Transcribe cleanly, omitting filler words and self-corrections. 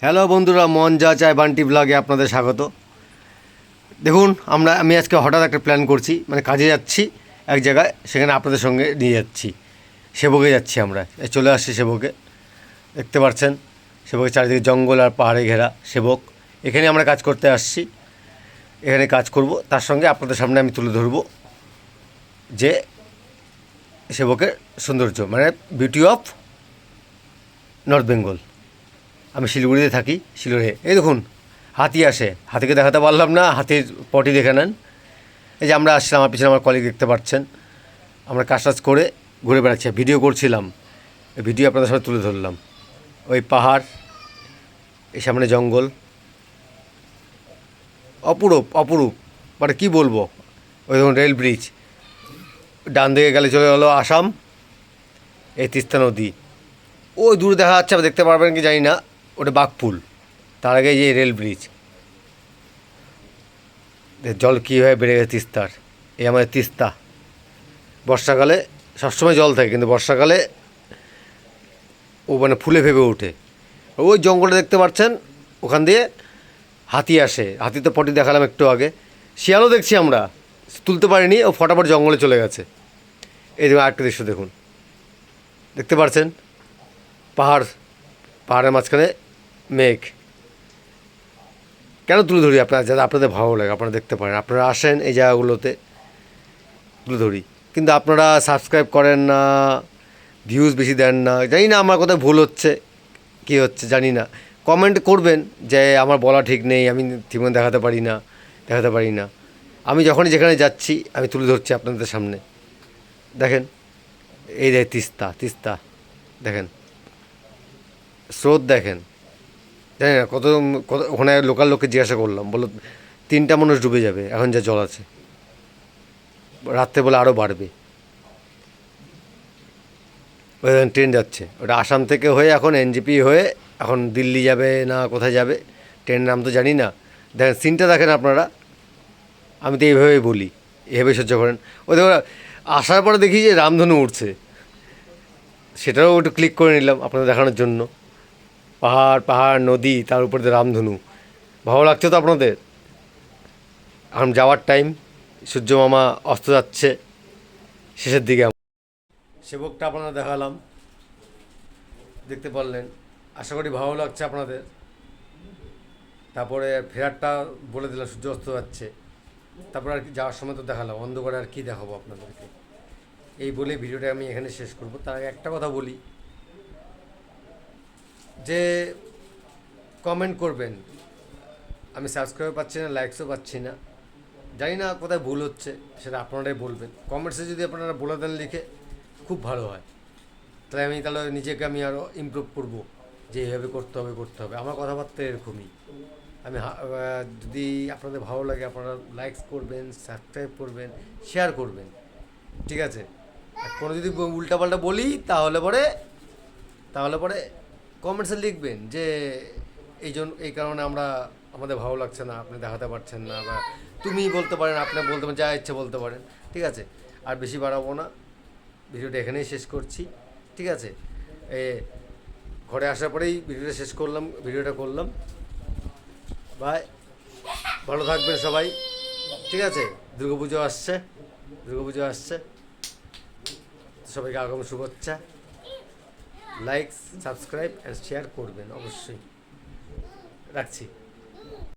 Hello বন্ধুরা, মন যা চায় বান্টি ব্লগে আপনাদের স্বাগত। দেখুন, আমি আজকে হঠাৎ একটা প্ল্যান করছি, মানে কাজে যাচ্ছি এক জায়গায়, সেখানে আপনাদের সঙ্গে নিয়ে যাচ্ছি। সেবকে যাচ্ছি আমরা, চলে আসছি সেবকে। দেখতে পাচ্ছেন সেবকের চারিদিকে জঙ্গল আর পাহাড়ে ঘেরা সেবক। এখানে আমরা কাজ করতে আসছি, এখানে কাজ করব, তার সঙ্গে আপনাদের সামনে আমি তুলে ধরব যে সেবকের সৌন্দর্য, মানে বিউটি অফ নর্থ বেঙ্গল। আমি শিলিগুড়িতে থাকি, শিলিগুড়ি। এই দেখুন হাতি আসে, হাতিকে দেখাতে পারলাম না, হাতির পটি দেখে নেন। এই যে আমরা আসছিলাম, আমার পিছনে আমার কলিগ দেখতে পাচ্ছেন, আমরা কাজ টাজ করে ঘুরে বেড়াচ্ছি, ভিডিও করছিলাম, এই ভিডিও আপনাদের সাথে তুলে ধরলাম। ওই পাহাড়, এই সামনে জঙ্গল, অপরূপ অপরূপ, মানে কী বলবো। ওই দেখুন রেল ব্রিজ, ডান দিকে গেলে চলে গেলো আসাম, এই তিস্তা নদী। ওই দূরে দেখা যাচ্ছে, আপনি দেখতে পারবেন কি জানি না, ওটা বাঘপুল। তার আগে যে রেল ব্রিজ, জল কীভাবে বেড়ে গেছে তিস্তার। এই আমাদের তিস্তা, বর্ষাকালে সবসময় জল থাকে, কিন্তু বর্ষাকালে ও মানে ফুলে ফেপে ওঠে। ওই জঙ্গলটা দেখতে পাচ্ছেন, ওখান দিয়ে হাতি আসে, হাতি তো পটি দেখালাম একটু আগে। শিয়ালও দেখছি আমরা, তুলতে পারিনি, ও ফটাফট জঙ্গলে চলে গেছে। এই দেখুন আরেকটা দৃশ্য দেখুন, দেখতে পাচ্ছেন পাহাড়ের মাঝখানে মেঘ। কেন তুলে ধরি আপনারা, যাতে আপনাদের ভালো লাগে, আপনারা দেখতে পারেন, আপনারা আসেন এই জায়গাগুলোতে, তুলে ধরি। কিন্তু আপনারা সাবস্ক্রাইব করেন না, ভিউজ বেশি দেন না, জানি না আমার কোথায় ভুল হচ্ছে, কী হচ্ছে জানি না। কমেন্ট করবেন যে আমার বলা ঠিক নেই, আমি ঠিকমতো দেখাতে পারি না। আমি যখনই যেখানে যাচ্ছি আমি তুলে ধরছি আপনাদের সামনে। দেখেন এই যে তিস্তা দেখেন, স্রোত দেখেন, জানি না কত কত। ওখানে লোকাল লোককে জিজ্ঞাসা করলাম, বললো 3টা মানুষ ডুবে যাবে এখন যা জল আছে, রাত্রে বলে আরও বাড়বে। ওই ট্রেন যাচ্ছে, ওটা আসাম থেকে হয়ে এখন এনজেপি হয়ে এখন দিল্লি যাবে না কোথায় যাবে, ট্রেনের নাম তো জানি না। দেখেন সিনটা দেখেন আপনারা, আমি তো এইভাবেই বলি, এভাবেই সহ্য করেন। ওই দেখো আসার পরে দেখি যে রামধনু উঠছে, সেটাও একটু ক্লিক করে নিলাম আপনাদের দেখানোর জন্য। পাহাড় নদী, তার উপর দিয়ে রামধনু। ভালো লাগছে তো আপনাদের? এখন যাওয়ার টাইম, সূর্য মামা অস্ত যাচ্ছে শেষের দিকে। সেবকটা আপনারা দেখালাম, দেখতে পারলেন, আশা করি ভালো লাগছে আপনাদের। তারপরে ফেরারটা বলে দিলাম, সূর্য অস্ত যাচ্ছে। তারপর আর কি যাওয়ার সময় তো দেখালাম, অন্ধকারে আর কী দেখাবো আপনাদেরকে। এই বলে ভিডিওটা আমি এখানে শেষ করব। তার আগে একটা কথা বলি, যে কমেন্ট করবেন। আমি সাবস্ক্রাইব পাচ্ছি না, লাইকসও পাচ্ছি না, জানি না কোথায় ভুল হচ্ছে, সেটা আপনারাই বলবেন। কমেন্টসে যদি আপনারা বলে দেন লিখে, খুব ভালো হয়। তাহলে নিজেকে আমি আরও ইমপ্রুভ করব, যে এইভাবে করতে হবে। আমার কথাবার্তা এরকমই। যদি আপনাদের ভালো লাগে, আপনারা লাইকস করবেন, সাবস্ক্রাইব করবেন, শেয়ার করবেন, ঠিক আছে। আর কোনো যদি উল্টাপাল্টা বলি, তাহলে পরে কমেন্টসে লিখবেন যে এই কারণে আমাদের ভালো লাগছে না, আপনি দেখাতে পারছেন না, বা তুমি বলতে পারেন, আপনি বলতে পারেন, যা ইচ্ছে বলতে পারেন, ঠিক আছে। আর বেশি বাড়াবো না, ভিডিওটা এখানেই শেষ করছি, ঠিক আছে। ঘরে আসার পরেই ভিডিওটা করলাম। বাই, ভালো থাকবেন সবাই, ঠিক আছে। দুর্গাপুজো আসছে, সবাইকে আগামী শুভেচ্ছা। লাইক, সাবস্ক্রাইব অ্যান্ড শেয়ার করবেন অবশ্যই। রাখছি।